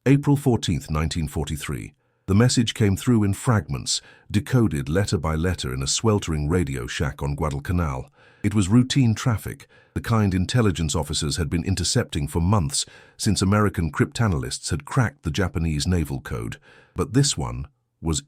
April 14, 1943. The message came through in fragments, decoded letter by letter in a sweltering radio shack on Guadalcanal. It was routine traffic, the kind intelligence officers had been intercepting for months since American cryptanalysts had cracked the Japanese naval code. But this one was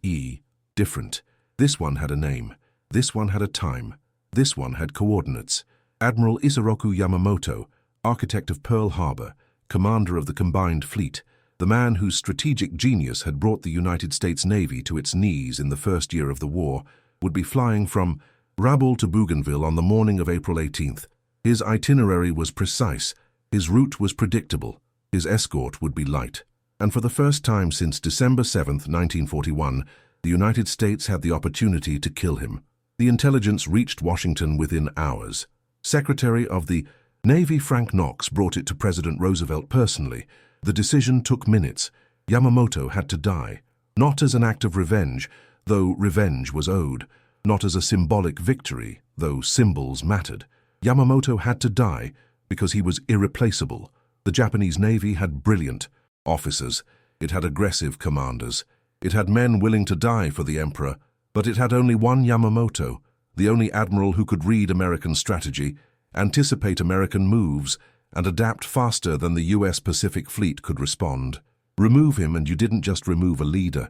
different. This one had a name. This one had a time. This one had coordinates. Admiral Isoroku Yamamoto, architect of Pearl Harbor, commander of the combined fleet, the man whose strategic genius had brought the United States Navy to its knees in the first year of the war, would be flying from Rabaul to Bougainville on the morning of April 18th. His itinerary was precise, his route was predictable, his escort would be light. And for the first time since December 7, 1941, the United States had the opportunity to kill him. The intelligence reached Washington within hours. Secretary of the Navy Frank Knox brought it to President Roosevelt personally. The decision took minutes. Yamamoto had to die, not as an act of revenge, though revenge was owed, not as a symbolic victory, though symbols mattered. Yamamoto had to die because he was irreplaceable. The Japanese Navy had brilliant officers. It had aggressive commanders. It had men willing to die for the emperor, but it had only one Yamamoto, the only admiral who could read American strategy, anticipate American moves, and adapt faster than the U.S. Pacific Fleet could respond. Remove him and you didn't just remove a leader.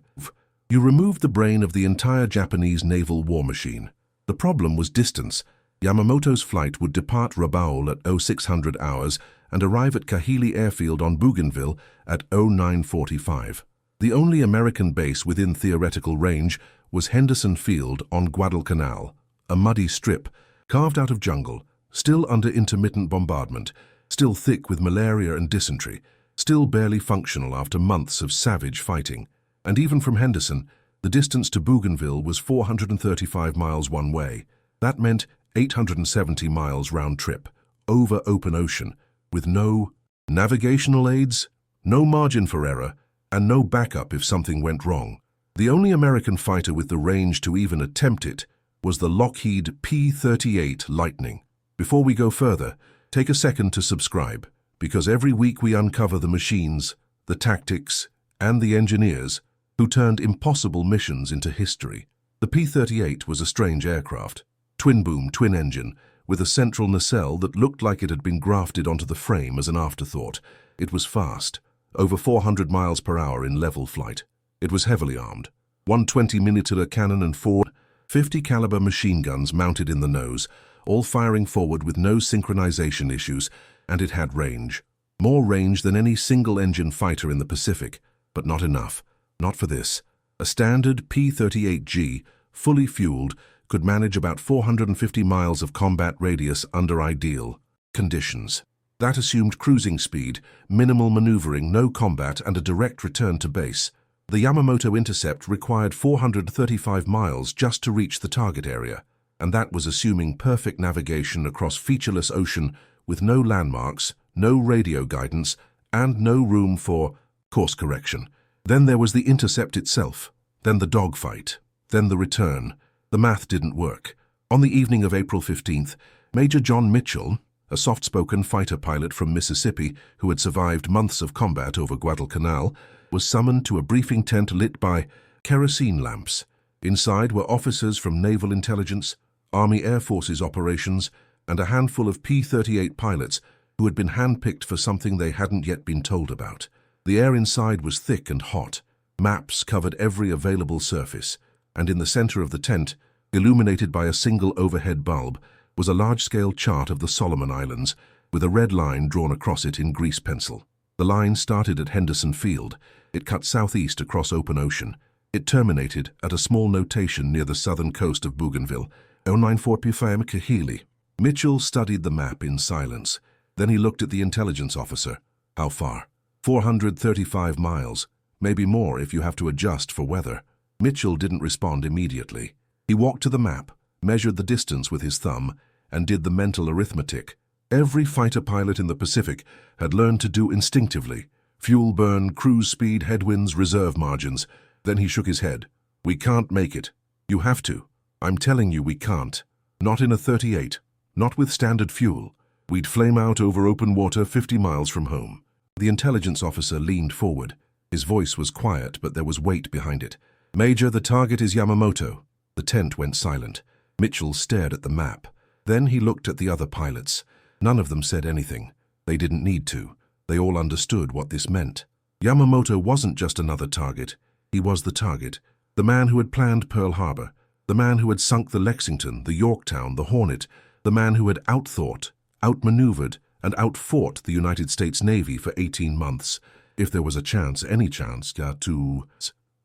You removed the brain of the entire Japanese naval war machine. The problem was distance. Yamamoto's flight would depart Rabaul at 0600 hours and arrive at Kahili Airfield on Bougainville at 0945. The only American base within theoretical range was Henderson Field on Guadalcanal, a muddy strip carved out of jungle, still under intermittent bombardment, still thick with malaria and dysentery, still barely functional after months of savage fighting. And even from Henderson, the distance to Bougainville was 435 miles one way. That meant 870 miles round trip, over open ocean, with no navigational aids, no margin for error, and no backup if something went wrong. The only American fighter with the range to even attempt it was the Lockheed P-38 Lightning. Before we go further, take a second to subscribe, because every week we uncover the machines, the tactics, and the engineers who turned impossible missions into history. The P-38 was a strange aircraft, twin-boom, twin-engine, with a central nacelle that looked like it had been grafted onto the frame as an afterthought. It was fast, over 400 miles per hour in level flight. It was heavily armed, 120mm cannon and 4 50 caliber machine guns mounted in the nose, all firing forward with no synchronization issues, and it had range. More range than any single-engine fighter in the Pacific, but not enough. Not for this. A standard P-38G, fully fueled, could manage about 450 miles of combat radius under ideal conditions. That assumed cruising speed, minimal maneuvering, no combat, and a direct return to base. The Yamamoto intercept required 435 miles just to reach the target area, and that was assuming perfect navigation across featureless ocean with no landmarks, no radio guidance, and no room for course correction. Then there was the intercept itself, then the dogfight, then the return. The math didn't work. On the evening of April 15th, Major John Mitchell, a soft-spoken fighter pilot from Mississippi who had survived months of combat over Guadalcanal, was summoned to a briefing tent lit by kerosene lamps. Inside were officers from Naval Intelligence, Army Air Forces operations, and a handful of P-38 pilots who had been handpicked for something they hadn't yet been told about. The air inside was thick and hot. Maps covered every available surface, and in the center of the tent, illuminated by a single overhead bulb, was a large-scale chart of the Solomon Islands, with a red line drawn across it in grease pencil. The line started at Henderson Field. It cut southeast across open ocean. It terminated at a small notation near the southern coast of Bougainville, 0945 Kahili. Mitchell studied the map in silence. Then he looked at the intelligence officer. How far? 435 miles, maybe more if you have to adjust for weather. Mitchell didn't respond immediately. He walked to the map, measured the distance with his thumb, and did the mental arithmetic. Every fighter pilot in the Pacific had learned to do instinctively. Fuel burn, cruise speed, headwinds, reserve margins. Then he shook his head. We can't make it. You have to. I'm telling you we can't. Not in a 38. Not with standard fuel. We'd flame out over open water 50 miles from home. The intelligence officer leaned forward. His voice was quiet, but there was weight behind it. "Major, the target is Yamamoto." The tent went silent. Mitchell stared at the map. Then he looked at the other pilots. None of them said anything. They didn't need to. They all understood what this meant. Yamamoto wasn't just another target. He was the target. The man who had planned Pearl Harbor. The man who had sunk the Lexington, the Yorktown, the Hornet. The man who had outthought, outmaneuvered, and outfought the United States Navy for 18 months. If there was a chance, any chance, to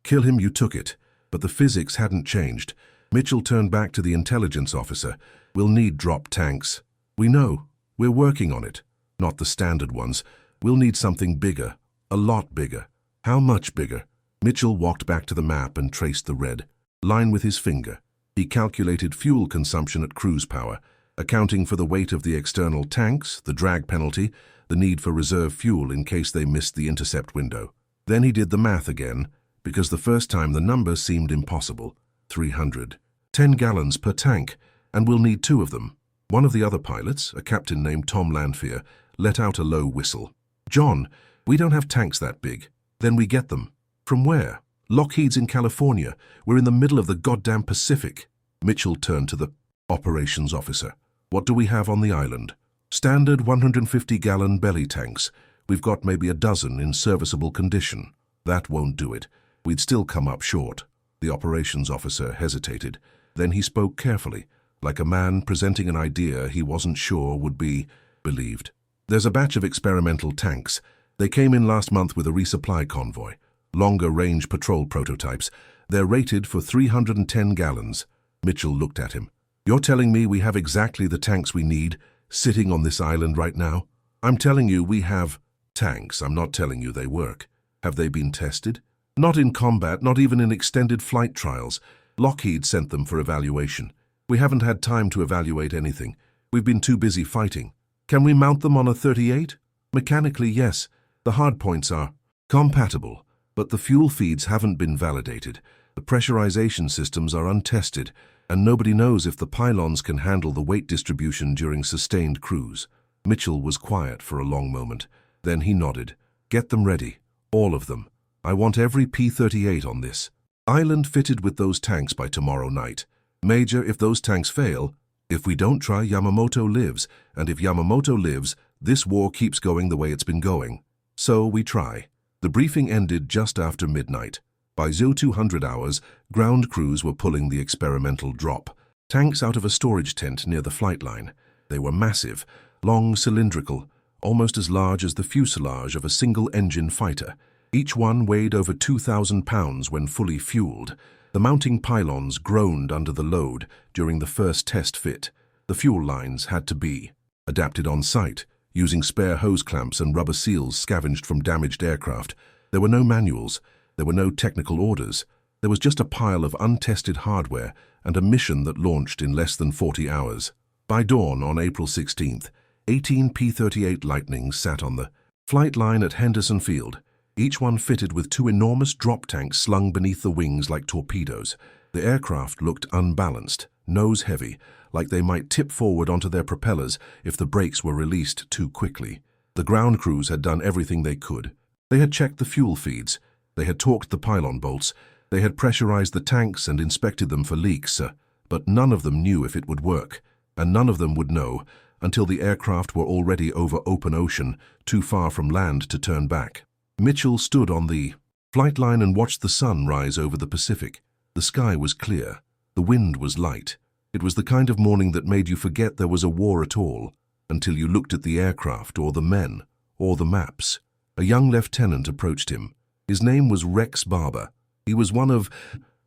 kill him, you took it. But the physics hadn't changed. Mitchell turned back to the intelligence officer. "We'll need drop tanks." "We know. We're working on it. Not the standard ones. We'll need something bigger. A lot bigger." "How much bigger?" Mitchell walked back to the map and traced the red line with his finger. He calculated fuel consumption at cruise power, accounting for the weight of the external tanks, the drag penalty, the need for reserve fuel in case they missed the intercept window. Then he did the math again, because the first time the number seemed impossible. 300. 10 gallons per tank, and we'll need 2 of them. One of the other pilots, a captain named Tom Lanphier, let out a low whistle. "John, we don't have tanks that big." "Then we get them." "From where?" "Lockheed's in California. We're in the middle of the goddamn Pacific." Mitchell turned to the operations officer. "What do we have on the island?" "Standard 150-gallon belly tanks. We've got maybe a dozen in serviceable condition." "That won't do it. We'd still come up short." The operations officer hesitated. Then he spoke carefully, like a man presenting an idea he wasn't sure would be believed. "There's a batch of experimental tanks. They came in last month with a resupply convoy. Longer-range patrol prototypes. They're rated for 310 gallons. Mitchell looked at him. "You're telling me we have exactly the tanks we need, sitting on this island right now?" "I'm telling you we have tanks. I'm not telling you they work." "Have they been tested?" "Not in combat, not even in extended flight trials. Lockheed sent them for evaluation. We haven't had time to evaluate anything. We've been too busy fighting." "Can we mount them on a 38? "Mechanically, yes. The hard points are compatible, but the fuel feeds haven't been validated. The pressurization systems are untested, and nobody knows if the pylons can handle the weight distribution during sustained cruise." Mitchell was quiet for a long moment. Then he nodded. "Get them ready. All of them. I want every P-38 on this island fitted with those tanks by tomorrow night. Major, if those tanks fail, if we don't try, Yamamoto lives, and if Yamamoto lives, this war keeps going the way it's been going. So we try." The briefing ended just after midnight. By 0200 hours, ground crews were pulling the experimental drop tanks out of a storage tent near the flight line. They were massive, long, cylindrical, almost as large as the fuselage of a single-engine fighter. Each one weighed over 2,000 pounds when fully fueled. The mounting pylons groaned under the load during the first test fit. The fuel lines had to be adapted on site, using spare hose clamps and rubber seals scavenged from damaged aircraft. There were no manuals. There were no technical orders. There was just a pile of untested hardware and a mission that launched in less than 40 hours. By dawn on April 16th, 18 P-38 Lightnings sat on the flight line at Henderson Field, each one fitted with 2 enormous drop tanks slung beneath the wings like torpedoes. The aircraft looked unbalanced, nose-heavy, like they might tip forward onto their propellers if the brakes were released too quickly. The ground crews had done everything they could. They had checked the fuel feeds. They had torqued the pylon bolts. They had pressurized the tanks and inspected them for leaks, but none of them knew if it would work, and none of them would know until the aircraft were already over open ocean, too far from land to turn back. Mitchell stood on the flight line and watched the sun rise over the Pacific. The sky was clear. The wind was light. It was the kind of morning that made you forget there was a war at all, until you looked at the aircraft or the men or the maps. A young lieutenant approached him. His name was Rex Barber. He was one of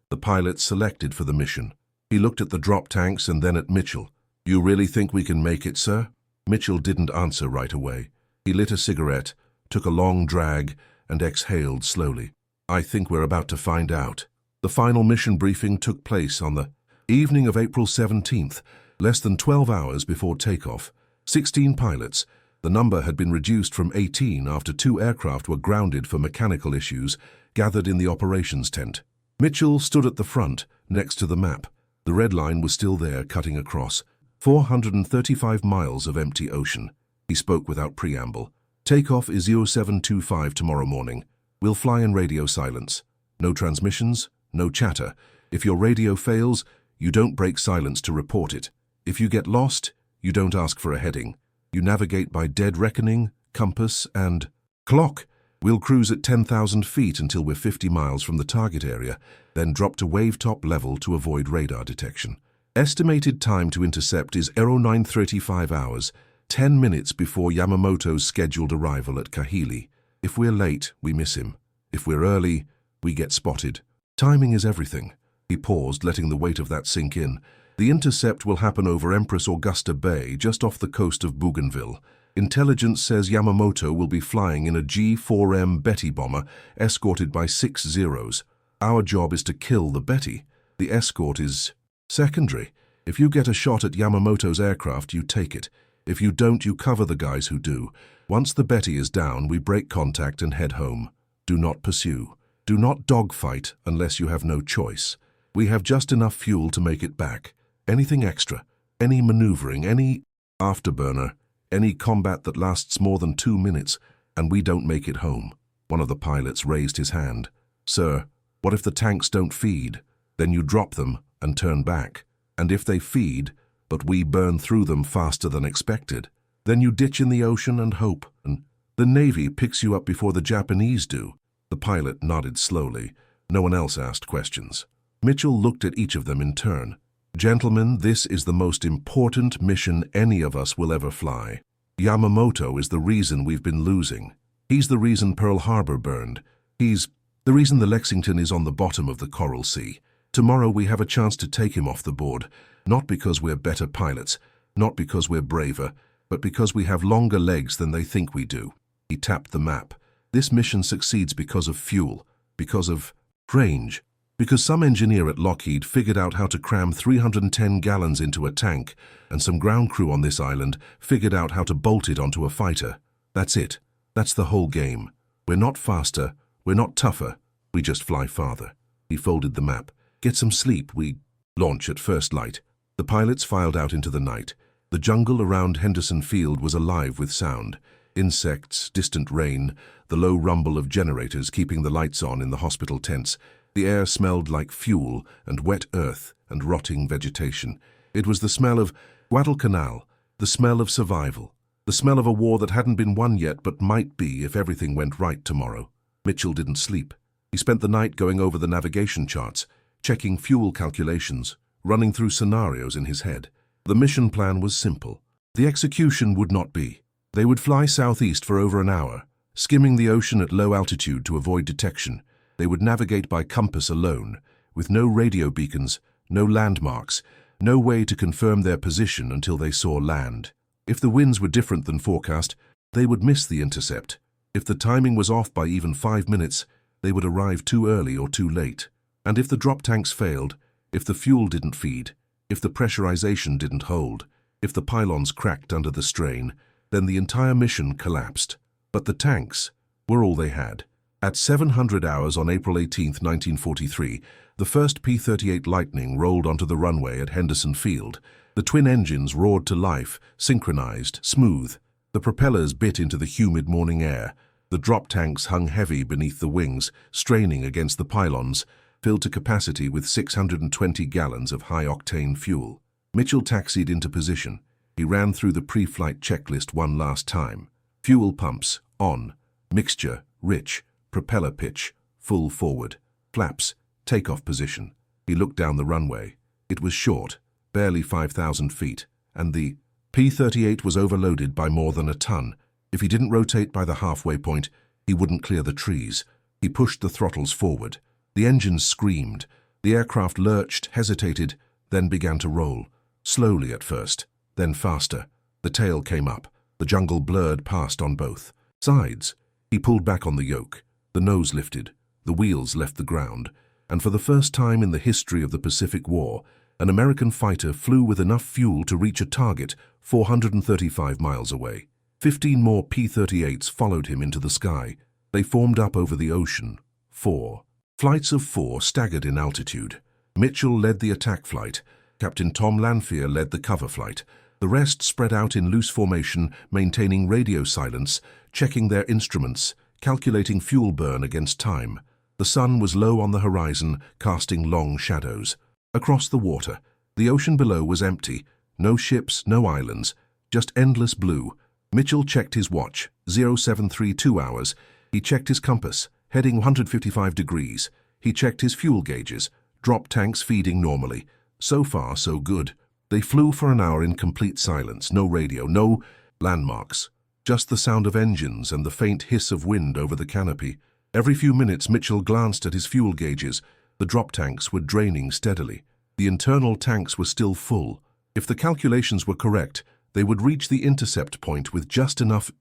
the pilots selected for the mission. He looked at the drop tanks and then at Mitchell. "You really think we can make it, sir?" Mitchell didn't answer right away. He lit a cigarette, took a long drag, and exhaled slowly. "I think we're about to find out." The final mission briefing took place on the evening of April 17th, less than 12 hours before takeoff. 16 pilots. The number had been reduced from 18 after 2 aircraft were grounded for mechanical issues, gathered in the operations tent. Mitchell stood at the front, next to the map. The red line was still there, cutting across 435 miles of empty ocean. He spoke without preamble. "Takeoff is 0725 tomorrow morning. We'll fly in radio silence. No transmissions, no chatter. If your radio fails, you don't break silence to report it. If you get lost, you don't ask for a heading. You navigate by dead reckoning, compass, and clock. We'll cruise at 10,000 feet until we're 50 miles from the target area, then drop to wave-top level to avoid radar detection. Estimated time to intercept is 09:35 hours, 10 minutes before Yamamoto's scheduled arrival at Kahili. If we're late, we miss him. If we're early, we get spotted. Timing is everything. He paused, letting the weight of that sink in. The intercept will happen over Empress Augusta Bay, just off the coast of Bougainville. Intelligence says Yamamoto will be flying in a G-4M Betty bomber, escorted by 6 Zeros. Our job is to kill the Betty. The escort is secondary. If you get a shot at Yamamoto's aircraft, you take it. If you don't, you cover the guys who do. Once the Betty is down, we break contact and head home. Do not pursue. Do not dogfight unless you have no choice. We have just enough fuel to make it back. Anything extra, any maneuvering, any afterburner, any combat that lasts more than 2 minutes, and we don't make it home. One of the pilots raised his hand. Sir, what if the tanks don't feed? Then you drop them and turn back. And if they feed, but we burn through them faster than expected, then you ditch in the ocean and hope, and the Navy picks you up before the Japanese do. The pilot nodded slowly. No one else asked questions. Mitchell looked at each of them in turn. Gentlemen, this is the most important mission any of us will ever fly. Yamamoto is the reason we've been losing. He's the reason Pearl Harbor burned. He's the reason the Lexington is on the bottom of the Coral Sea. Tomorrow we have a chance to take him off the board, not because we're better pilots, not because we're braver, but because we have longer legs than they think we do. He tapped the map. This mission succeeds because of fuel, because of range, because some engineer at Lockheed figured out how to cram 310 gallons into a tank, and some ground crew on this island figured out how to bolt it onto a fighter. That's it. That's the whole game. We're not faster, we're not tougher, we just fly farther. He folded the map. Get some sleep, we launch at first light. The pilots filed out into the night. The jungle around Henderson Field was alive with sound. Insects, distant rain, the low rumble of generators keeping the lights on in the hospital tents. The air smelled like fuel and wet earth and rotting vegetation. It was the smell of Guadalcanal, the smell of survival, the smell of a war that hadn't been won yet but might be if everything went right tomorrow. Mitchell didn't sleep. He spent the night going over the navigation charts, checking fuel calculations, running through scenarios in his head. The mission plan was simple. The execution would not be. They would fly southeast for over an hour, skimming the ocean at low altitude to avoid detection. They would navigate by compass alone, with no radio beacons, no landmarks, no way to confirm their position until they saw land. If the winds were different than forecast, they would miss the intercept. If the timing was off by even 5 minutes, they would arrive too early or too late. And if the drop tanks failed, if the fuel didn't feed, if the pressurization didn't hold, if the pylons cracked under the strain, then the entire mission collapsed. But the tanks were all they had. At 700 hours on April 18, 1943, the first P-38 Lightning rolled onto the runway at Henderson Field. The twin engines roared to life, synchronized, smooth. The propellers bit into the humid morning air. The drop tanks hung heavy beneath the wings, straining against the pylons, filled to capacity with 620 gallons of high-octane fuel. Mitchell taxied into position. He ran through the pre-flight checklist one last time. Fuel pumps, on. Mixture, rich. Propeller pitch, full forward. Flaps, takeoff position. He looked down the runway. It was short, barely 5,000 feet, and the P-38 was overloaded by more than a ton. If he didn't rotate by the halfway point, he wouldn't clear the trees. He pushed the throttles forward. The engines screamed. The aircraft lurched, hesitated, then began to roll. Slowly at first, then faster. The tail came up. The jungle blurred past on both sides. He pulled back on the yoke. The nose lifted, the wheels left the ground, and for the first time in the history of the Pacific War, an American fighter flew with enough fuel to reach a target 435 miles away. 15 more P-38s followed him into the sky. They formed up over the ocean. 4 flights of 4 staggered in altitude. Mitchell led the attack flight. Captain Tom Lanphier led the cover flight. The rest spread out in loose formation, maintaining radio silence, checking their instruments, calculating fuel burn against time. The sun was low on the horizon, casting long shadows. Across the water, the ocean below was empty. No ships, no islands, just endless blue. Mitchell checked his watch, 0732 hours. He checked his compass, heading 155 degrees. He checked his fuel gauges, drop tanks feeding normally. So far, so good. They flew for an hour in complete silence, no radio, no landmarks. Just the sound of engines and the faint hiss of wind over the canopy. Every few minutes, Mitchell glanced at his fuel gauges. The drop tanks were draining steadily. The internal tanks were still full. If the calculations were correct, they would reach the intercept point with just enough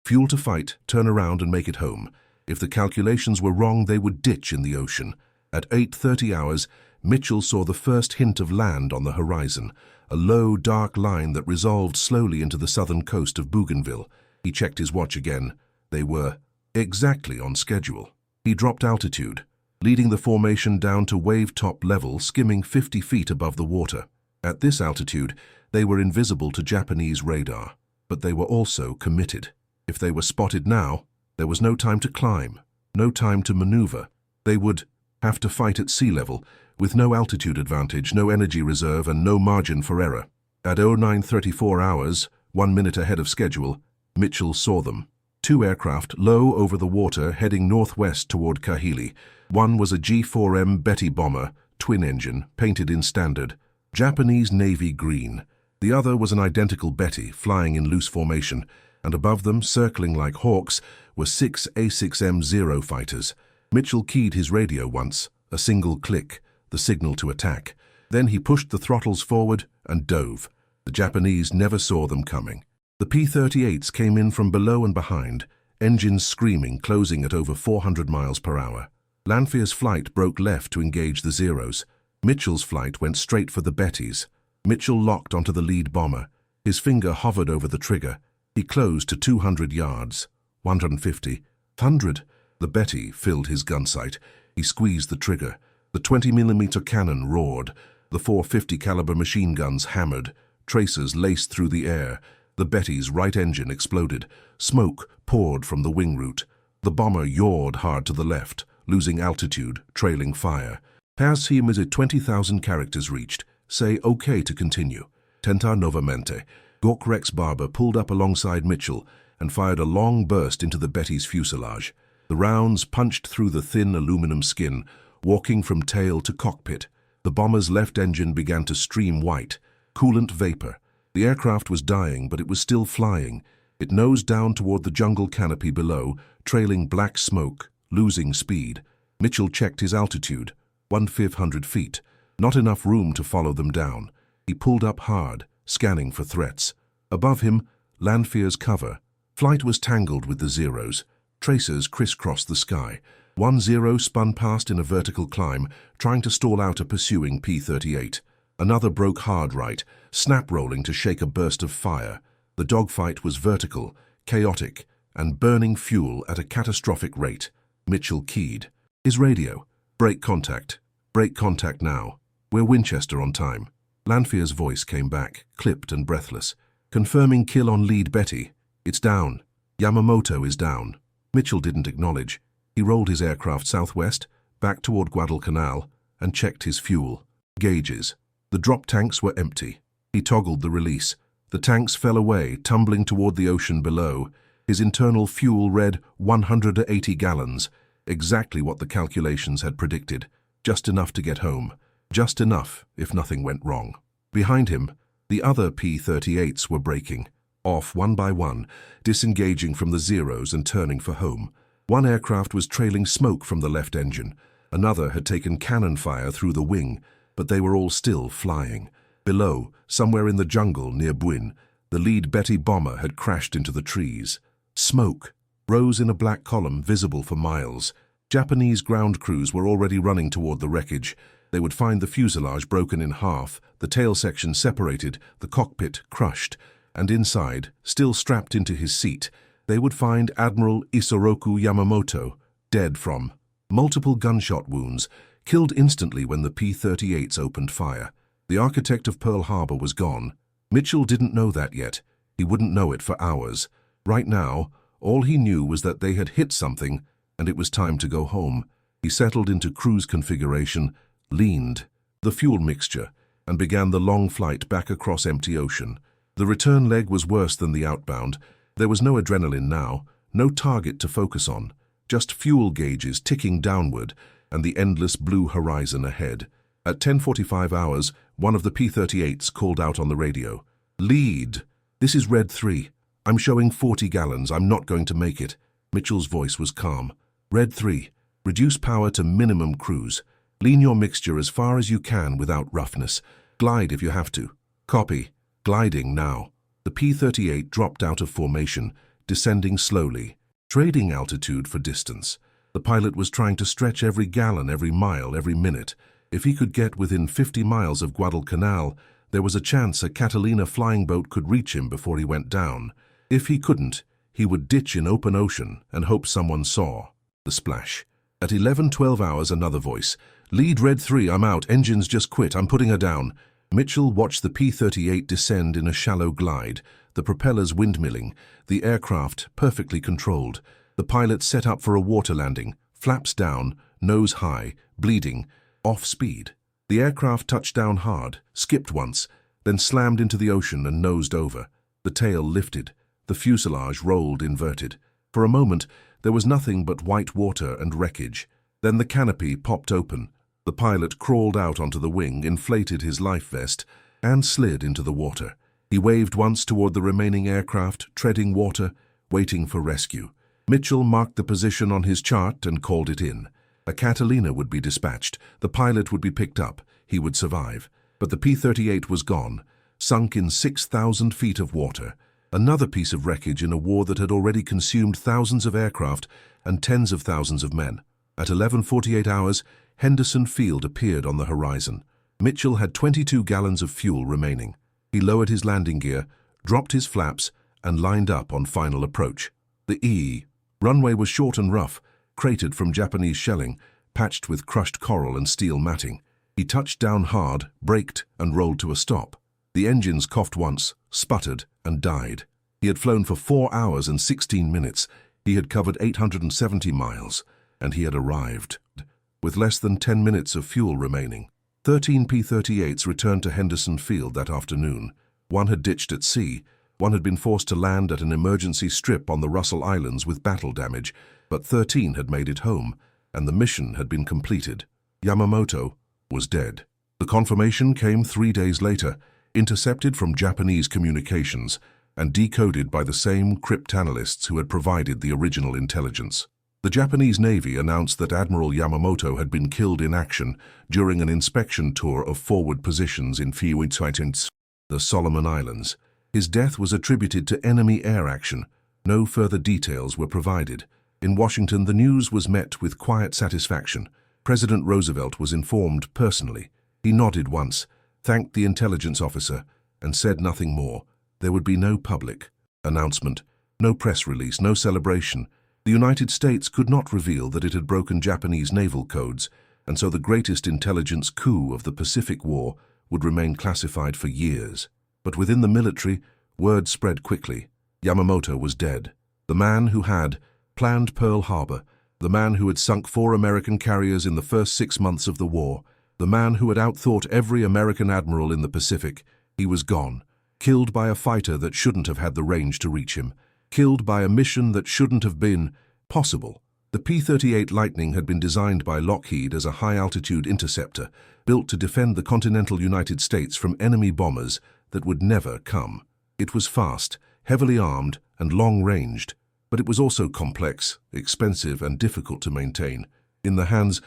fuel to fight, turn around and make it home. If the calculations were wrong, they would ditch in the ocean. At 8:30 hours, Mitchell saw the first hint of land on the horizon, a low, dark line that resolved slowly into the southern coast of Bougainville. He checked his watch again. They were exactly on schedule. He dropped altitude, leading the formation down to wave-top level, skimming 50 feet above the water. At this altitude, they were invisible to Japanese radar, but they were also committed. If they were spotted now, there was no time to climb, no time to maneuver. They would have to fight at sea level, with no altitude advantage, no energy reserve, and no margin for error. At 0934 hours, 1 minute ahead of schedule, Mitchell saw them. Two aircraft low over the water heading northwest toward Kahili. One was a G-4M Betty bomber, twin-engine, painted in standard, Japanese Navy green. The other was an identical Betty, flying in loose formation, and above them, circling like hawks, were 6 A6M0 fighters. Mitchell keyed his radio once, a single click, the signal to attack. Then he pushed the throttles forward and dove. The Japanese never saw them coming. The P-38s came in from below and behind, engines screaming, closing at over 400 miles per hour. Lanfear's flight broke left to engage the Zeros. Mitchell's flight went straight for the Bettys. Mitchell locked onto the lead bomber. His finger hovered over the trigger. He closed to 200 yards. 150. 100. The Betty filled his gun sight. He squeezed the trigger. The 20mm cannon roared. The 450 caliber machine guns hammered. Tracers laced through the air. The Betty's right engine exploded. Smoke poured from the wing root. The bomber yawed hard to the left, losing altitude, trailing fire. As he emitted 20,000 characters reached, say okay to continue. Tentar novamente. Gork Rex Barber pulled up alongside Mitchell and fired a long burst into the Betty's fuselage. The rounds punched through the thin aluminum skin, walking from tail to cockpit. The bomber's left engine began to stream white, coolant vapor. The aircraft was dying, but it was still flying. It nosed down toward the jungle canopy below, trailing black smoke, losing speed. Mitchell checked his altitude, 1,500 feet. Not enough room to follow them down. He pulled up hard, scanning for threats. Above him, Lanfear's cover. Flight was tangled with the Zeros. Tracers crisscrossed the sky. One Zero spun past in a vertical climb, trying to stall out a pursuing P-38. Another broke hard right, snap-rolling to shake a burst of fire. The dogfight was vertical, chaotic, and burning fuel at a catastrophic rate. Mitchell keyed. His radio. Break contact. Break contact now. We're Winchester on time. Lanfear's voice came back, clipped and breathless. Confirming kill on lead Betty. It's down. Yamamoto is down. Mitchell didn't acknowledge. He rolled his aircraft southwest, back toward Guadalcanal, and checked his fuel gauges. The drop tanks were empty. He toggled the release. The tanks fell away, tumbling toward the ocean below. His internal fuel read 180 gallons, exactly what the calculations had predicted. Just enough to get home. Just enough if nothing went wrong. Behind him, the other P-38s were breaking, off one by one, disengaging from the Zeros and turning for home. One aircraft was trailing smoke from the left engine. Another had taken cannon fire through the wing, but they were all still flying. Below, somewhere in the jungle near Buin, the lead Betty bomber had crashed into the trees. Smoke rose in a black column visible for miles. Japanese ground crews were already running toward the wreckage. They would find the fuselage broken in half, the tail section separated, the cockpit crushed, and inside, still strapped into his seat, they would find Admiral Isoroku Yamamoto, dead from multiple gunshot wounds, killed instantly when the P-38s opened fire. The architect of Pearl Harbor was gone. Mitchell didn't know that yet. He wouldn't know it for hours. Right now, All he knew was that they had hit something, and it was time to go home. He settled into cruise configuration, leaned the fuel mixture, and began the long flight back across empty ocean. The return leg was worse than the outbound. There was no adrenaline now, no target to focus on, just fuel gauges ticking downward and the endless blue horizon ahead. At 10:45 hours, one of the P-38s called out on the radio. "Lead! This is Red 3. I'm showing 40 gallons. I'm not going to make it." Mitchell's voice was calm. "Red 3, reduce power to minimum cruise. Lean your mixture as far as you can without roughness. Glide if you have to." "Copy. Gliding now." The P-38 dropped out of formation, descending slowly, trading altitude for distance. The pilot was trying to stretch every gallon, every mile, every minute. If he could get within 50 miles of Guadalcanal, there was a chance a Catalina flying boat could reach him before he went down. If he couldn't, he would ditch in open ocean and hope someone saw. The splash. At 11:12 hours, another voice. "Lead Red 3, I'm out. Engines just quit. I'm putting her down." Mitchell watched the P-38 descend in a shallow glide, the propellers windmilling, the aircraft perfectly controlled. The pilot set up for a water landing, flaps down, nose high, bleeding, off speed. The aircraft touched down hard, skipped once, then slammed into the ocean and nosed over. The tail lifted. The fuselage rolled inverted. For a moment, there was nothing but white water and wreckage. Then the canopy popped open. The pilot crawled out onto the wing, inflated his life vest, and slid into the water. He waved once toward the remaining aircraft, treading water, waiting for rescue. Mitchell marked the position on his chart and called it in. A Catalina would be dispatched. The pilot would be picked up. He would survive. But the P-38 was gone, sunk in 6,000 feet of water. Another piece of wreckage in a war that had already consumed thousands of aircraft and tens of thousands of men. At 11:48 hours, Henderson Field appeared on the horizon. Mitchell had 22 gallons of fuel remaining. He lowered his landing gear, dropped his flaps, and lined up on final approach. The runway was short and rough, cratered from Japanese shelling, patched with crushed coral and steel matting. He touched down hard, braked, and rolled to a stop. The engines coughed once, sputtered, and died. He had flown for 4 hours and 16 minutes. He had covered 870 miles, and he had arrived with less than 10 minutes of fuel remaining. 13 P-38s returned to Henderson Field that afternoon. One had ditched at sea. One had been forced to land at an emergency strip on the Russell Islands with battle damage, but 13 had made it home, and the mission had been completed. Yamamoto was dead. The confirmation came 3 days later, intercepted from Japanese communications and decoded by the same cryptanalysts who had provided the original intelligence. The Japanese Navy announced that Admiral Yamamoto had been killed in action during an inspection tour of forward positions in P-38, the Solomon Islands. His death was attributed to enemy air action. No further details were provided. In Washington, the news was met with quiet satisfaction. President Roosevelt was informed personally. He nodded once, thanked the intelligence officer, and said nothing more. There would be no public announcement, no press release, no celebration. The United States could not reveal that it had broken Japanese naval codes, and so the greatest intelligence coup of the Pacific War would remain classified for years. But within the military, word spread quickly. Yamamoto was dead. The man who had planned Pearl Harbor, the man who had sunk 4 American carriers in the first 6 months of the war, the man who had outthought every American admiral in the Pacific, he was gone, killed by a fighter that shouldn't have had the range to reach him, killed by a mission that shouldn't have been possible. The P-38 Lightning had been designed by Lockheed as a high-altitude interceptor, built to defend the continental United States from enemy bombers that would never come. It was fast, heavily armed, and long-ranged, but it was also complex, expensive, and difficult to maintain. In the hands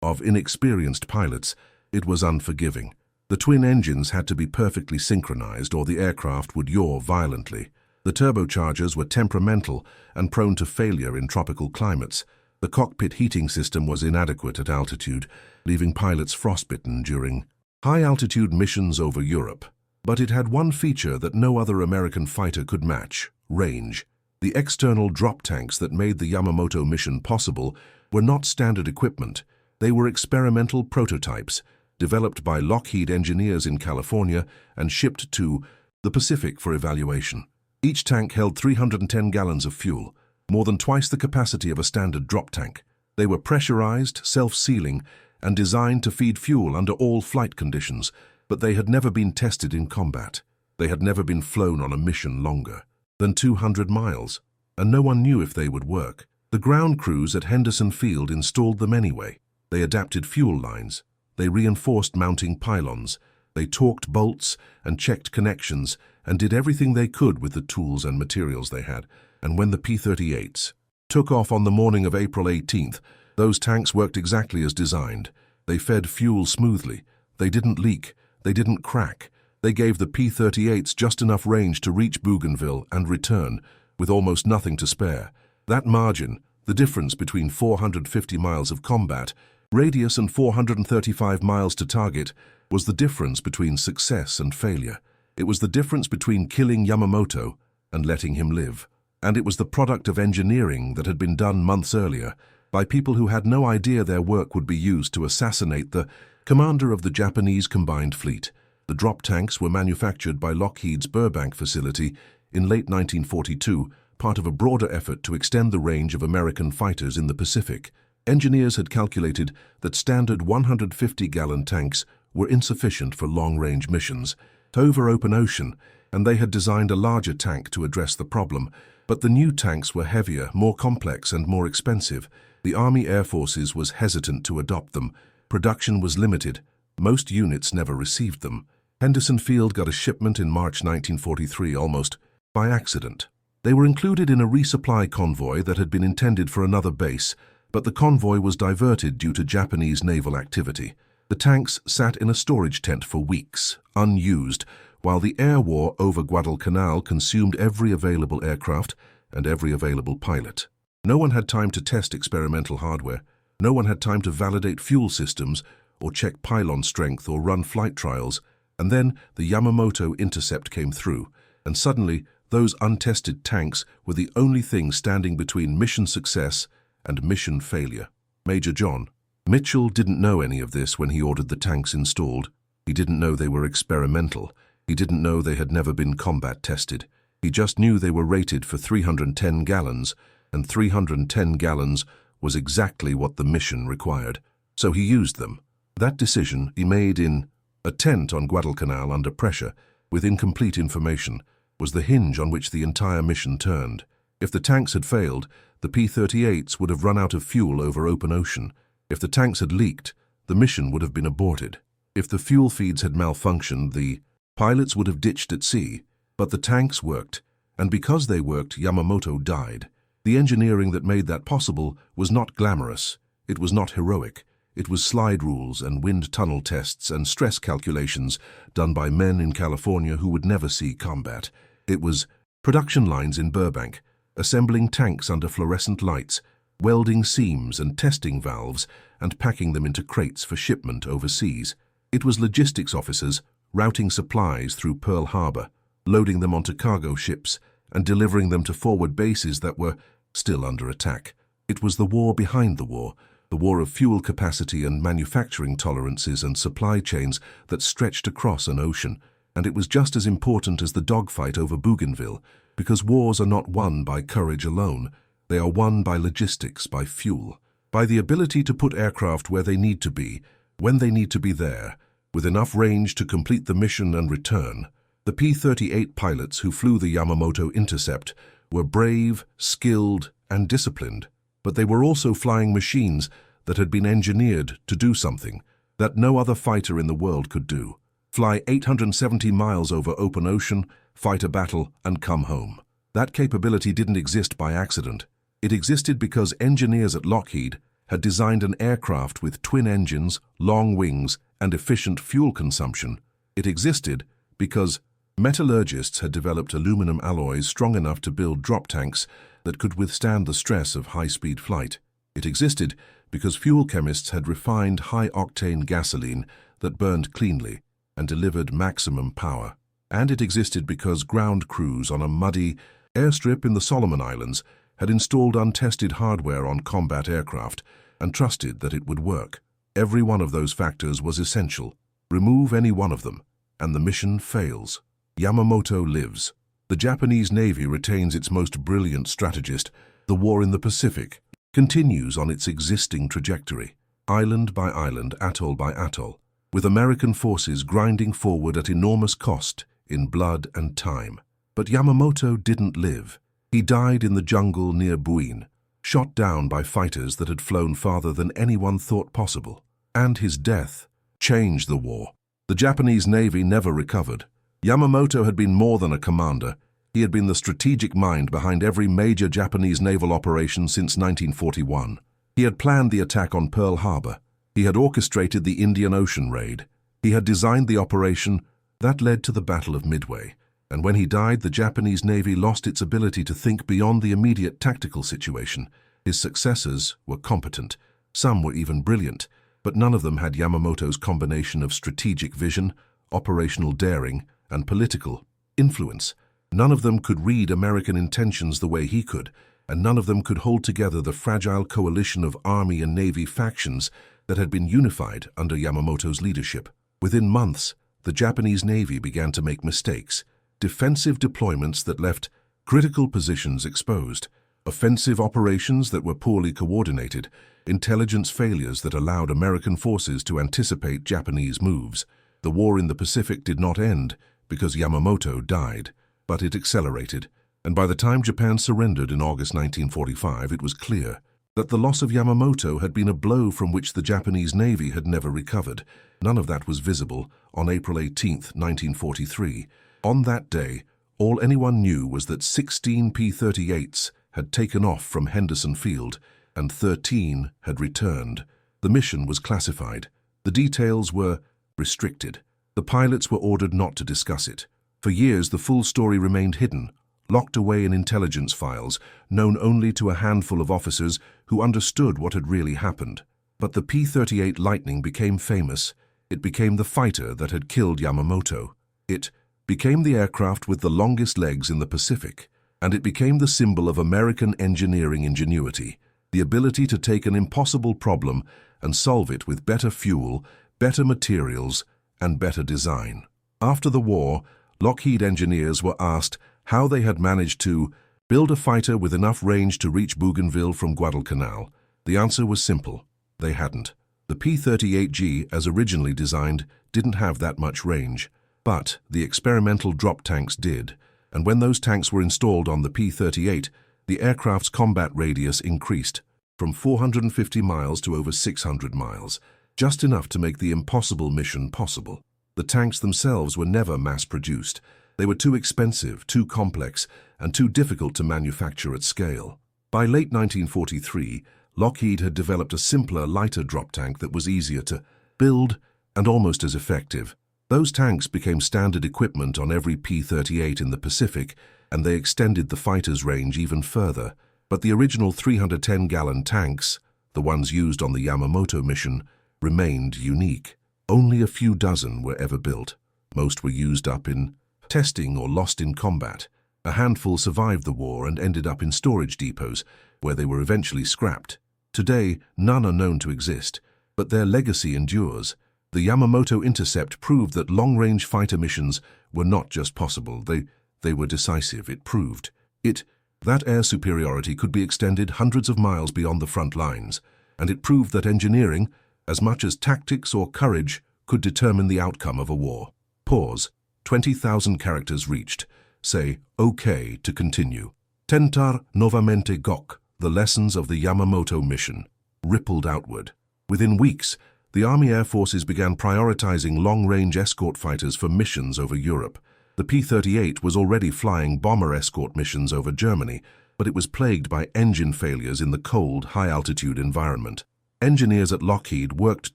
of inexperienced pilots, it was unforgiving. The twin engines had to be perfectly synchronized or the aircraft would yaw violently. The turbochargers were temperamental and prone to failure in tropical climates. The cockpit heating system was inadequate at altitude, leaving pilots frostbitten during high-altitude missions over Europe. But it had one feature that no other American fighter could match: range. The external drop tanks that made the Yamamoto mission possible were not standard equipment. They were experimental prototypes, developed by Lockheed engineers in California and shipped to the Pacific for evaluation. Each tank held 310 gallons of fuel, more than twice the capacity of a standard drop tank. They were pressurized, self-sealing, and designed to feed fuel under all flight conditions, but they had never been tested in combat. They had never been flown on a mission longer than 200 miles, and no one knew if they would work. The ground crews at Henderson Field installed them anyway. They adapted fuel lines. They reinforced mounting pylons. They torqued bolts and checked connections and did everything they could with the tools and materials they had. And when the P-38s took off on the morning of April 18th, those tanks worked exactly as designed. They fed fuel smoothly. They didn't leak. They didn't crack. They gave the P-38s just enough range to reach Bougainville and return, with almost nothing to spare. That margin, the difference between 450 miles of combat, radius and 435 miles to target, was the difference between success and failure. It was the difference between killing Yamamoto and letting him live. And it was the product of engineering that had been done months earlier by people who had no idea their work would be used to assassinate the commander of the Japanese combined fleet. The drop tanks were manufactured by Lockheed's Burbank facility in late 1942, part of a broader effort to extend the range of American fighters in the Pacific. Engineers had calculated that standard 150-gallon tanks were insufficient for long-range missions over open ocean, and they had designed a larger tank to address the problem. But the new tanks were heavier, more complex, and more expensive. The Army Air Forces was hesitant to adopt them. Production was limited. Most units never received them. Henderson Field got a shipment in March 1943 almost by accident. They were included in a resupply convoy that had been intended for another base, but the convoy was diverted due to Japanese naval activity. The tanks sat in a storage tent for weeks, unused, while the air war over Guadalcanal consumed every available aircraft and every available pilot. No one had time to test experimental hardware. No one had time to validate fuel systems or check pylon strength or run flight trials. And then the Yamamoto intercept came through, and suddenly those untested tanks were the only thing standing between mission success and mission failure. Major John Mitchell didn't know any of this when he ordered the tanks installed. He didn't know they were experimental. He didn't know they had never been combat tested. He just knew they were rated for 310 gallons, and 310 gallons was exactly what the mission required. So he used them. That decision he made in a tent on Guadalcanal under pressure, with incomplete information, was the hinge on which the entire mission turned. If the tanks had failed, the P-38s would have run out of fuel over open ocean. If the tanks had leaked, the mission would have been aborted. If the fuel feeds had malfunctioned, the pilots would have ditched at sea. But the tanks worked, and because they worked, Yamamoto died. The engineering that made that possible was not glamorous. It was not heroic. It was slide rules and wind tunnel tests and stress calculations done by men in California who would never see combat. It was production lines in Burbank, assembling tanks under fluorescent lights, welding seams and testing valves, and packing them into crates for shipment overseas. It was logistics officers routing supplies through Pearl Harbor, loading them onto cargo ships, and delivering them to forward bases that were still under attack. It was the war behind the war of fuel capacity and manufacturing tolerances and supply chains that stretched across an ocean. And it was just as important as the dogfight over Bougainville, because wars are not won by courage alone. They are won by logistics, by fuel, by the ability to put aircraft where they need to be, when they need to be there, with enough range to complete the mission and return. The P-38 pilots who flew the Yamamoto intercept were brave, skilled, and disciplined, but they were also flying machines that had been engineered to do something that no other fighter in the world could do: fly 870 miles over open ocean, fight a battle, and come home. That capability didn't exist by accident. It existed because engineers at Lockheed had designed an aircraft with twin engines, long wings, and efficient fuel consumption. It existed because metallurgists had developed aluminum alloys strong enough to build drop tanks that could withstand the stress of high-speed flight. It existed because fuel chemists had refined high-octane gasoline that burned cleanly and delivered maximum power. And it existed because ground crews on a muddy airstrip in the Solomon Islands had installed untested hardware on combat aircraft and trusted that it would work. Every one of those factors was essential. Remove any one of them, and the mission fails. Yamamoto lives. The Japanese Navy retains its most brilliant strategist. The war in the Pacific continues on its existing trajectory, island by island, atoll by atoll, with American forces grinding forward at enormous cost in blood and time. But Yamamoto didn't live. He died in the jungle near Buin, shot down by fighters that had flown farther than anyone thought possible. And his death changed the war. The Japanese Navy never recovered. Yamamoto had been more than a commander. He had been the strategic mind behind every major Japanese naval operation since 1941. He had planned the attack on Pearl Harbor. He had orchestrated the Indian Ocean raid. He had designed the operation that led to the Battle of Midway. And when he died, the Japanese Navy lost its ability to think beyond the immediate tactical situation. His successors were competent. Some were even brilliant, but none of them had Yamamoto's combination of strategic vision, operational daring, and political influence. None of them could read American intentions the way he could, and none of them could hold together the fragile coalition of Army and Navy factions that had been unified under Yamamoto's leadership. Within months, the Japanese Navy began to make mistakes. Defensive deployments that left critical positions exposed, offensive operations that were poorly coordinated, intelligence failures that allowed American forces to anticipate Japanese moves. The war in the Pacific did not end because Yamamoto died, but it accelerated, and by the time Japan surrendered in August 1945, it was clear that the loss of Yamamoto had been a blow from which the Japanese Navy had never recovered. None of that was visible on April 18, 1943. On that day, all anyone knew was that 16 P-38s had taken off from Henderson Field and 13 had returned. The mission was classified. The details were restricted. The pilots were ordered not to discuss it. For years, the full story remained hidden, locked away in intelligence files, known only to a handful of officers who understood what had really happened. But the P-38 Lightning became famous. It became the fighter that had killed Yamamoto. It became the aircraft with the longest legs in the Pacific, and it became the symbol of American engineering ingenuity, the ability to take an impossible problem and solve it with better fuel, better materials, and better design. After the war, Lockheed engineers were asked how they had managed to build a fighter with enough range to reach Bougainville from Guadalcanal. The answer was simple: they hadn't. The P-38G, as originally designed, didn't have that much range. But the experimental drop tanks did, and when those tanks were installed on the P-38, the aircraft's combat radius increased from 450 miles to over 600 miles, just enough to make the impossible mission possible. The tanks themselves were never mass-produced. They were too expensive, too complex, and too difficult to manufacture at scale. By late 1943, Lockheed had developed a simpler, lighter drop tank that was easier to build and almost as effective. Those tanks became standard equipment on every P-38 in the Pacific, and they extended the fighter's range even further. But the original 310-gallon tanks, the ones used on the Yamamoto mission, remained unique. Only a few dozen were ever built. Most were used up in testing or lost in combat. A handful survived the war and ended up in storage depots, where they were eventually scrapped. Today, none are known to exist, but their legacy endures. The Yamamoto intercept proved that long-range fighter missions were not just possible, they were decisive. It proved that air superiority could be extended hundreds of miles beyond the front lines, and it proved that engineering, as much as tactics or courage, could determine the outcome of a war. Pause. 20,000 characters reached. Say, okay to continue. Tentar novamente gok, the lessons of the Yamamoto mission, rippled outward. Within weeks, the Army Air Forces began prioritizing long-range escort fighters for missions over Europe. The P-38 was already flying bomber escort missions over Germany, but it was plagued by engine failures in the cold, high-altitude environment. Engineers at Lockheed worked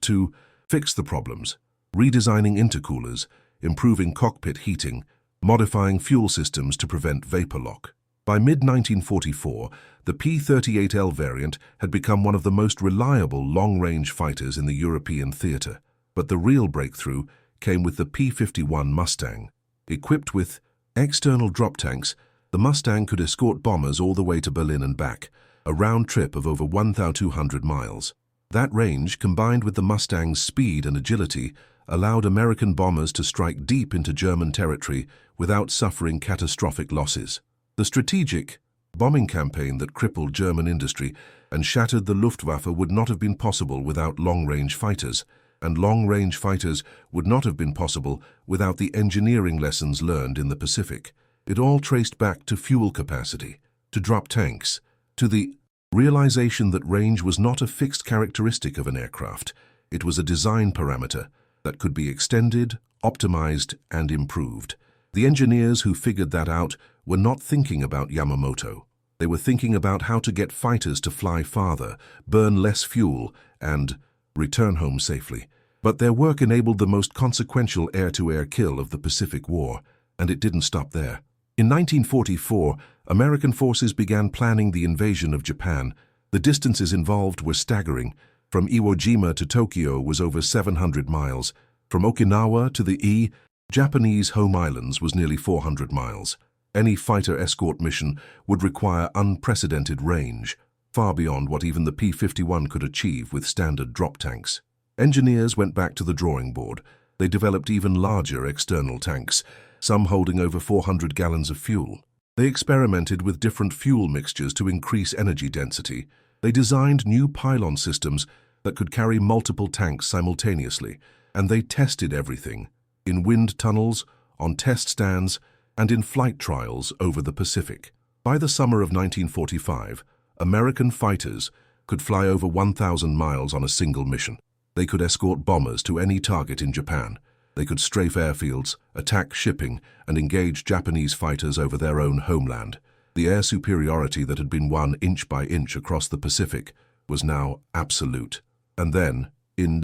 to fix the problems, redesigning intercoolers, improving cockpit heating, modifying fuel systems to prevent vapor lock. By mid-1944, the P-38L variant had become one of the most reliable long-range fighters in the European theater. But the real breakthrough came with the P-51 Mustang. Equipped with external drop tanks, the Mustang could escort bombers all the way to Berlin and back, a round trip of over 1,200 miles. That range, combined with the Mustang's speed and agility, allowed American bombers to strike deep into German territory without suffering catastrophic losses. The strategic bombing campaign that crippled German industry and shattered the Luftwaffe would not have been possible without long-range fighters, and long-range fighters would not have been possible without the engineering lessons learned in the Pacific. It all traced back to fuel capacity, to drop tanks, to the realization that range was not a fixed characteristic of an aircraft. It was a design parameter that could be extended, optimized, and improved. The engineers who figured that out were not thinking about Yamamoto. They were thinking about how to get fighters to fly farther, burn less fuel, and return home safely. But their work enabled the most consequential air-to-air kill of the Pacific War, and it didn't stop there. In 1944, American forces began planning the invasion of Japan. The distances involved were staggering. From Iwo Jima to Tokyo was over 700 miles. From Okinawa to the Japanese home islands was nearly 400 miles. Any fighter escort mission would require unprecedented range, far beyond what even the P-51 could achieve with standard drop tanks. Engineers went back to the drawing board. They developed even larger external tanks, some holding over 400 gallons of fuel. They experimented with different fuel mixtures to increase energy density. They designed new pylon systems that could carry multiple tanks simultaneously, and they tested everything, in wind tunnels, on test stands, and in flight trials over the Pacific. By the summer of 1945, American fighters could fly over 1,000 miles on a single mission. They could escort bombers to any target in Japan. They could strafe airfields, attack shipping, and engage Japanese fighters over their own homeland. The air superiority that had been won inch by inch across the Pacific was now absolute. And then, in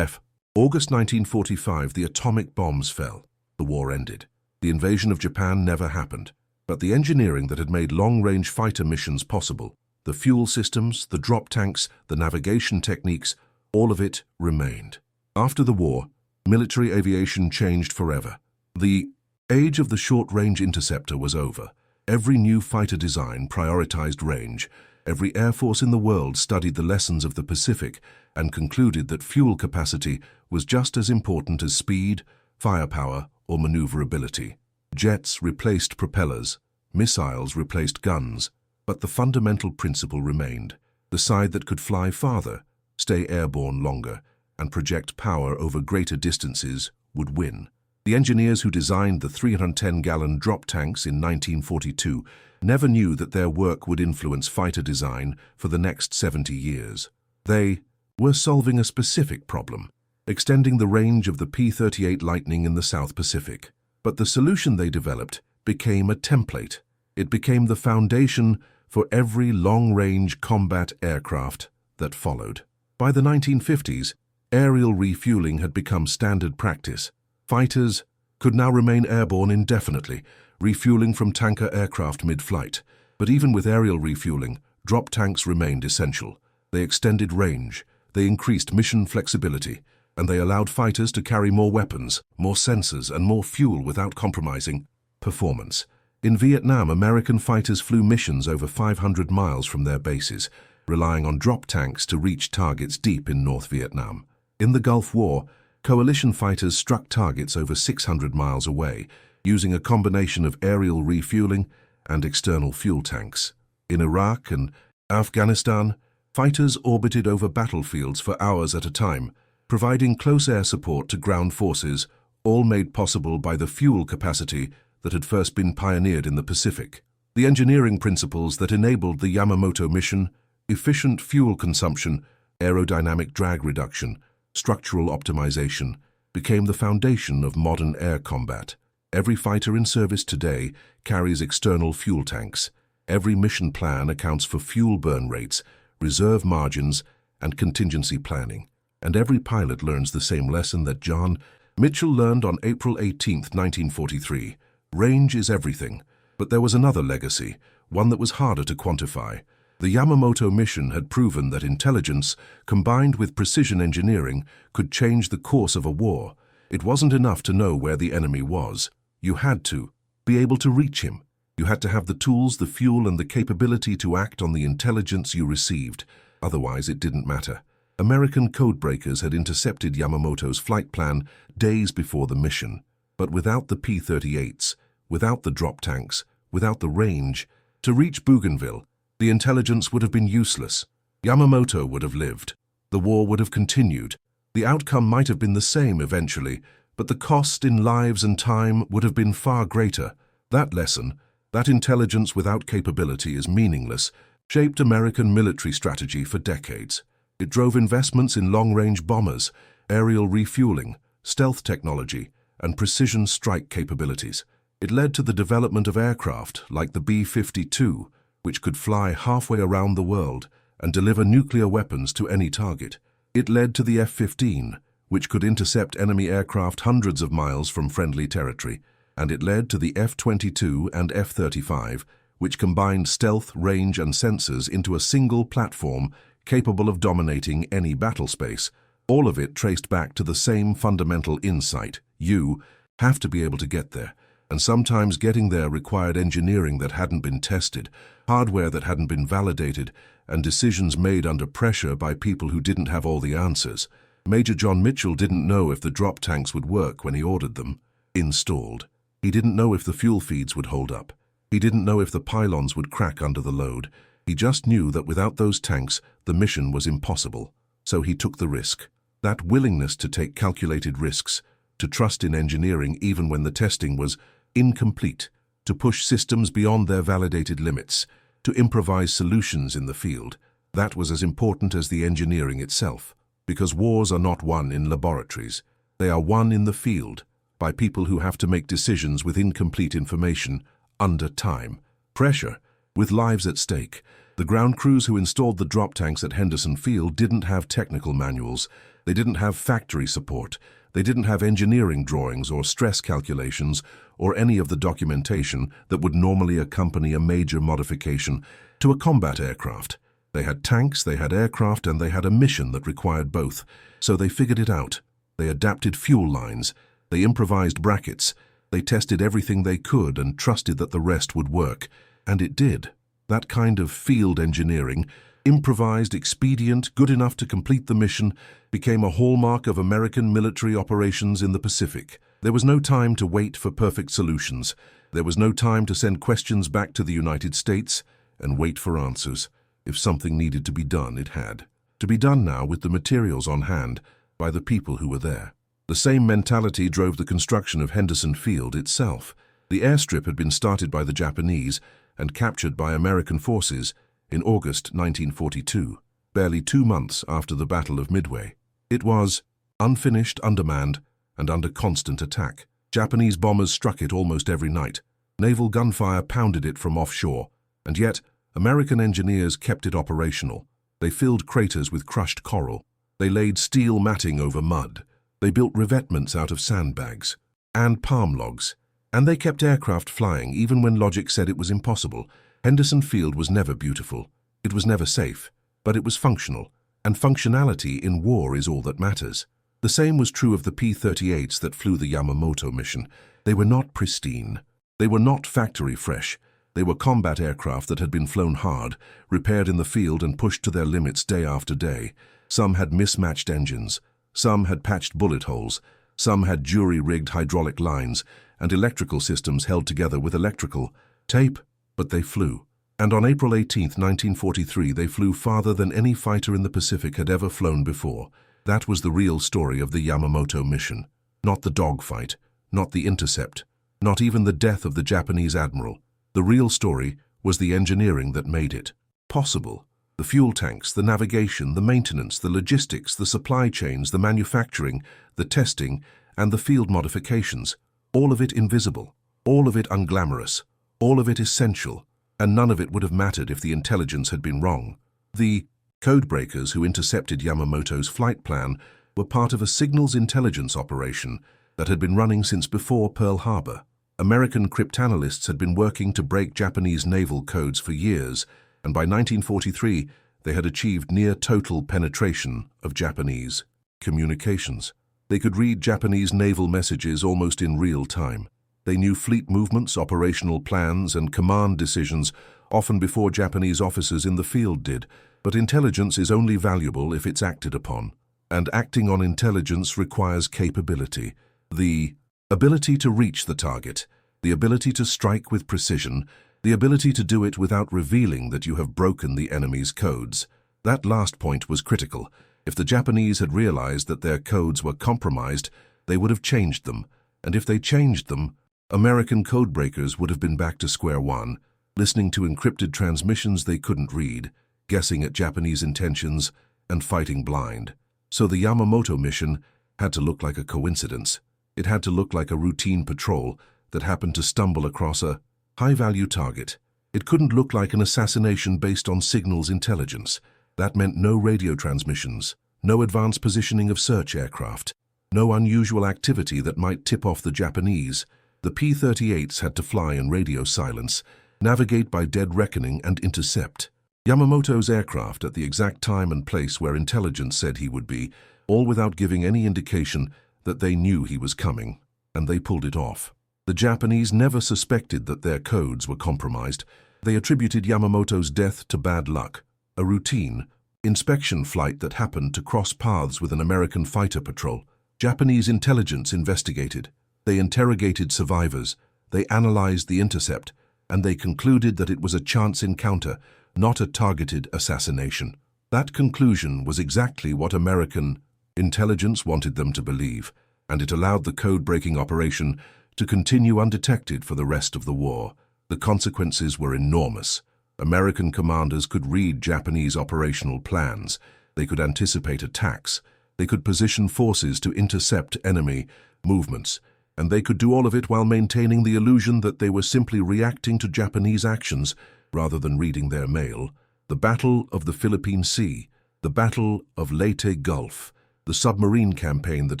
August 1945, the atomic bombs fell. The war ended. The invasion of Japan never happened. But the engineering that had made long-range fighter missions possible, the fuel systems, the drop tanks, the navigation techniques, all of it remained. After the war, military aviation changed forever. The age of the short-range interceptor was over. Every new fighter design prioritized range. Every air force in the world studied the lessons of the Pacific and concluded that fuel capacity was just as important as speed, firepower, or maneuverability. Jets replaced propellers, missiles replaced guns, but the fundamental principle remained. The side that could fly farther, stay airborne longer, and project power over greater distances would win. The engineers who designed the 310-gallon drop tanks in 1942 never knew that their work would influence fighter design for the next 70 years. They were solving a specific problem, extending the range of the P-38 Lightning in the South Pacific. But the solution they developed became a template. It became the foundation for every long-range combat aircraft that followed. By the 1950s, aerial refueling had become standard practice. Fighters could now remain airborne indefinitely, refueling from tanker aircraft mid-flight. But even with aerial refueling, drop tanks remained essential. They extended range, they increased mission flexibility, and they allowed fighters to carry more weapons, more sensors, and more fuel without compromising performance. In Vietnam, American fighters flew missions over 500 miles from their bases, relying on drop tanks to reach targets deep in North Vietnam. In the Gulf War, coalition fighters struck targets over 600 miles away, using a combination of aerial refueling and external fuel tanks. In Iraq and Afghanistan, fighters orbited over battlefields for hours at a time, providing close air support to ground forces, all made possible by the fuel capacity that had first been pioneered in the Pacific. The engineering principles that enabled the Yamamoto mission, efficient fuel consumption, aerodynamic drag reduction, structural optimization, became the foundation of modern air combat. Every fighter in service today carries external fuel tanks. Every mission plan accounts for fuel burn rates, reserve margins, and contingency planning. And every pilot learns the same lesson that John Mitchell learned on April 18, 1943. Range is everything. But there was another legacy, one that was harder to quantify. The Yamamoto mission had proven that intelligence, combined with precision engineering, could change the course of a war. It wasn't enough to know where the enemy was. You had to be able to reach him. You had to have the tools, the fuel, and the capability to act on the intelligence you received. Otherwise, it didn't matter. American codebreakers had intercepted Yamamoto's flight plan days before the mission. But without the P-38s, without the drop tanks, without the range. To reach Bougainville, the intelligence would have been useless. Yamamoto would have lived. The war would have continued. The outcome might have been the same eventually, but the cost in lives and time would have been far greater. That lesson, that intelligence without capability is meaningless, shaped American military strategy for decades. It drove investments in long-range bombers, aerial refueling, stealth technology, and precision strike capabilities. It led to the development of aircraft like the B-52, which could fly halfway around the world and deliver nuclear weapons to any target. It led to the F-15, which could intercept enemy aircraft hundreds of miles from friendly territory. And it led to the F-22 and F-35, which combined stealth, range, and sensors into a single platform capable of dominating any battle space. All of it traced back to the same fundamental insight: you have to be able to get there. And sometimes getting there required engineering that hadn't been tested, hardware that hadn't been validated, and decisions made under pressure by people who didn't have all the answers. Major John Mitchell didn't know if the drop tanks would work when he ordered them installed. He didn't know if the fuel feeds would hold up. He didn't know if the pylons would crack under the load. He just knew that without those tanks, the mission was impossible. So he took the risk. That willingness to take calculated risks, to trust in engineering even when the testing was incomplete, to push systems beyond their validated limits, to improvise solutions in the field, that was as important as the engineering itself. Because wars are not won in laboratories. They are won in the field, by people who have to make decisions with incomplete information, under time, pressure, with lives at stake. The ground crews who installed the drop tanks at Henderson Field didn't have technical manuals. They didn't have factory support. They didn't have engineering drawings or stress calculations or any of the documentation that would normally accompany a major modification to a combat aircraft. They had tanks, they had aircraft, and they had a mission that required both. So they figured it out. They adapted fuel lines. They improvised brackets. They tested everything they could and trusted that the rest would work. And it did. That kind of field engineering, improvised, expedient, good enough to complete the mission, became a hallmark of American military operations in the Pacific. There was no time to wait for perfect solutions. There was no time to send questions back to the United States and wait for answers. If something needed to be done, it had. To be done now with the materials on hand by the people who were there. The same mentality drove the construction of Henderson Field itself. The airstrip had been started by the Japanese and captured by American forces in August 1942, barely 2 months after the Battle of Midway. It was unfinished, undermanned, and under constant attack. Japanese bombers struck it almost every night. Naval gunfire pounded it from offshore, and yet American engineers kept it operational. They filled craters with crushed coral. They laid steel matting over mud. They built revetments out of sandbags and palm logs. And they kept aircraft flying even when logic said it was impossible. Henderson Field was never beautiful. It was never safe. But it was functional. And functionality in war is all that matters. The same was true of the P-38s that flew the Yamamoto mission. They were not pristine. They were not factory fresh. They were combat aircraft that had been flown hard, repaired in the field and pushed to their limits day after day. Some had mismatched engines. Some had patched bullet holes. Some had jury-rigged hydraulic lines and electrical systems held together with electrical tape, but they flew. And on April 18, 1943, they flew farther than any fighter in the Pacific had ever flown before. That was the real story of the Yamamoto mission. Not the dogfight, not the intercept, not even the death of the Japanese admiral. The real story was the engineering that made it possible. The fuel tanks, the navigation, the maintenance, the logistics, the supply chains, the manufacturing, the testing, and the field modifications. All of it invisible, all of it unglamorous, all of it essential, and none of it would have mattered if the intelligence had been wrong. The codebreakers who intercepted Yamamoto's flight plan were part of a signals intelligence operation that had been running since before Pearl Harbor. American cryptanalysts had been working to break Japanese naval codes for years, and by 1943 they had achieved near-total penetration of Japanese communications. They could read Japanese naval messages almost in real time. They knew fleet movements, operational plans, and command decisions often before Japanese officers in the field did. But intelligence is only valuable if it's acted upon. And acting on intelligence requires capability. The ability to reach the target, the ability to strike with precision, the ability to do it without revealing that you have broken the enemy's codes. That last point was critical. If the Japanese had realized that their codes were compromised, they would have changed them. And if they changed them, American codebreakers would have been back to square one, listening to encrypted transmissions they couldn't read, guessing at Japanese intentions, and fighting blind. So the Yamamoto mission had to look like a coincidence. It had to look like a routine patrol that happened to stumble across a high-value target. It couldn't look like an assassination based on signals intelligence. That meant no radio transmissions, no advanced positioning of search aircraft, no unusual activity that might tip off the Japanese. The P-38s had to fly in radio silence, navigate by dead reckoning and intercept Yamamoto's aircraft at the exact time and place where intelligence said he would be, all without giving any indication that they knew he was coming, and they pulled it off. The Japanese never suspected that their codes were compromised. They attributed Yamamoto's death to bad luck, a routine inspection flight that happened to cross paths with an American fighter patrol. Japanese intelligence investigated. They interrogated survivors. They analyzed the intercept, and they concluded that it was a chance encounter, not a targeted assassination. That conclusion was exactly what American intelligence wanted them to believe, and it allowed the code-breaking operation to continue undetected for the rest of the war. The consequences were enormous. American commanders could read Japanese operational plans. They could anticipate attacks. They could position forces to intercept enemy movements. And they could do all of it while maintaining the illusion that they were simply reacting to Japanese actions rather than reading their mail. The Battle of the Philippine Sea, the Battle of Leyte Gulf, the submarine campaign that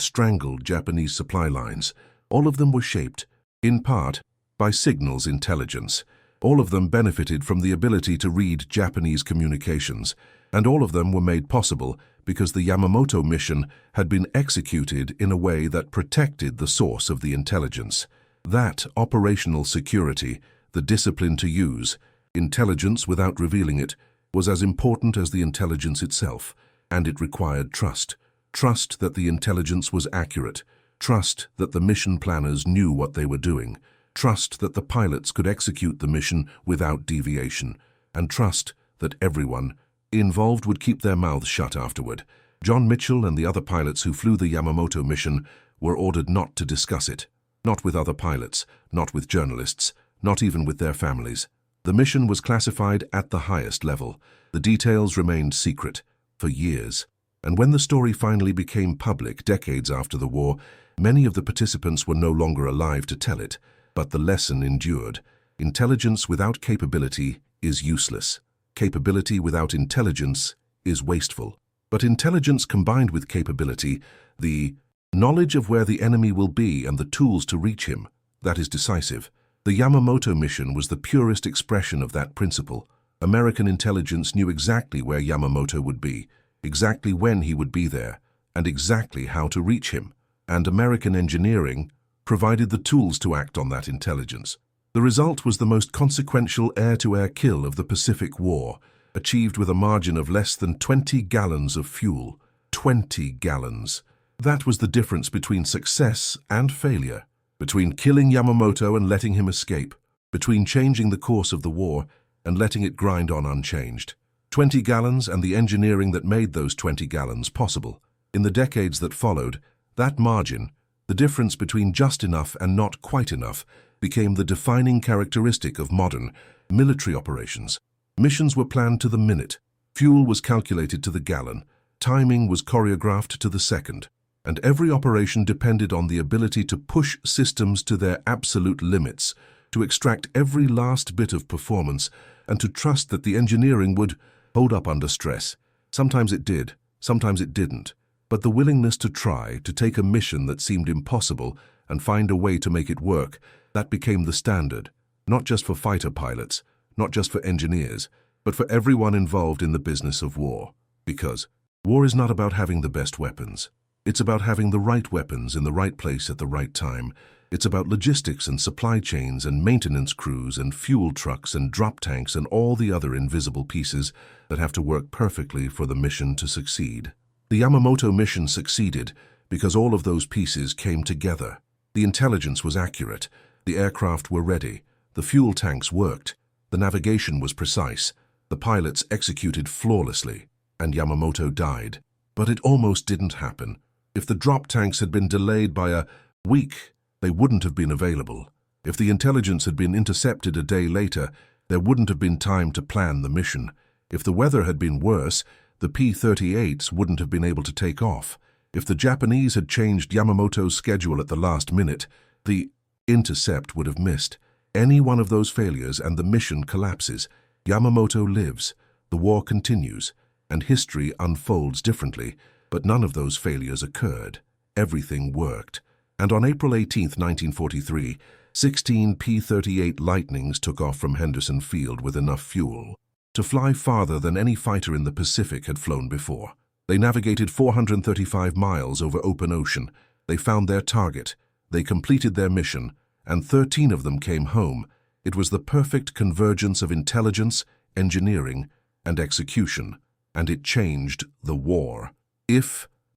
strangled Japanese supply lines, all of them were shaped, in part, by signals intelligence. All of them benefited from the ability to read Japanese communications, and all of them were made possible because the Yamamoto mission had been executed in a way that protected the source of the intelligence. That operational security, the discipline to use intelligence without revealing it, was as important as the intelligence itself, and it required trust. Trust that the intelligence was accurate, trust that the mission planners knew what they were doing, trust that the pilots could execute the mission without deviation, and trust that everyone involved would keep their mouths shut afterward. John Mitchell and the other pilots who flew the Yamamoto mission were ordered not to discuss it, not with other pilots, not with journalists, not even with their families. The mission was classified at the highest level. The details remained secret for years. And when the story finally became public decades after the war, many of the participants were no longer alive to tell it, but the lesson endured. Intelligence without capability is useless. Capability without intelligence is wasteful. But intelligence combined with capability, the knowledge of where the enemy will be and the tools to reach him, that is decisive. The Yamamoto mission was the purest expression of that principle. American intelligence knew exactly where Yamamoto would be, exactly when he would be there, and exactly how to reach him. And American engineering provided the tools to act on that intelligence. The result was the most consequential air-to-air kill of the Pacific War, achieved with a margin of less than 20 gallons of fuel. 20 gallons. That was the difference between success and failure, between killing Yamamoto and letting him escape, between changing the course of the war and letting it grind on unchanged. 20 gallons and the engineering that made those 20 gallons possible. In the decades that followed, that margin, the difference between just enough and not quite enough, became the defining characteristic of modern military operations. Missions were planned to the minute, fuel was calculated to the gallon, timing was choreographed to the second, and every operation depended on the ability to push systems to their absolute limits, to extract every last bit of performance, and to trust that the engineering would hold up under stress. Sometimes it did, sometimes it didn't, but the willingness to try, to take a mission that seemed impossible and find a way to make it work, that became the standard, not just for fighter pilots, not just for engineers, but for everyone involved in the business of war. Because war is not about having the best weapons. It's about having the right weapons in the right place at the right time. It's about logistics and supply chains and maintenance crews and fuel trucks and drop tanks and all the other invisible pieces that have to work perfectly for the mission to succeed. The Yamamoto mission succeeded because all of those pieces came together. The intelligence was accurate. The aircraft were ready. The fuel tanks worked. The navigation was precise. The pilots executed flawlessly. And Yamamoto died. But it almost didn't happen. If the drop tanks had been delayed by a week, they wouldn't have been available. If the intelligence had been intercepted a day later, there wouldn't have been time to plan the mission. If the weather had been worse, the P-38s wouldn't have been able to take off. If the Japanese had changed Yamamoto's schedule at the last minute, the intercept would have missed. Any one of those failures and the mission collapses. Yamamoto lives, the war continues, and history unfolds differently, but none of those failures occurred. Everything worked. And on April 18, 1943, 16 P-38 Lightnings took off from Henderson Field with enough fuel to fly farther than any fighter in the Pacific had flown before. They navigated 435 miles over open ocean. They found their target. They completed their mission, and 13 of them came home. It was the perfect convergence of intelligence, engineering, and execution, and it changed the war.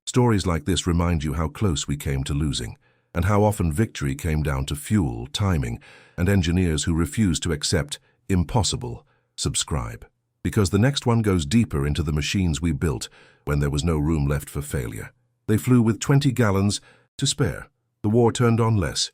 Stories like this remind you how close we came to losing, and how often victory came down to fuel, timing, and engineers who refused to accept impossible. Subscribe, because the next one goes deeper into the machines we built when there was no room left for failure. They flew with 20 gallons to spare. The war turned on less.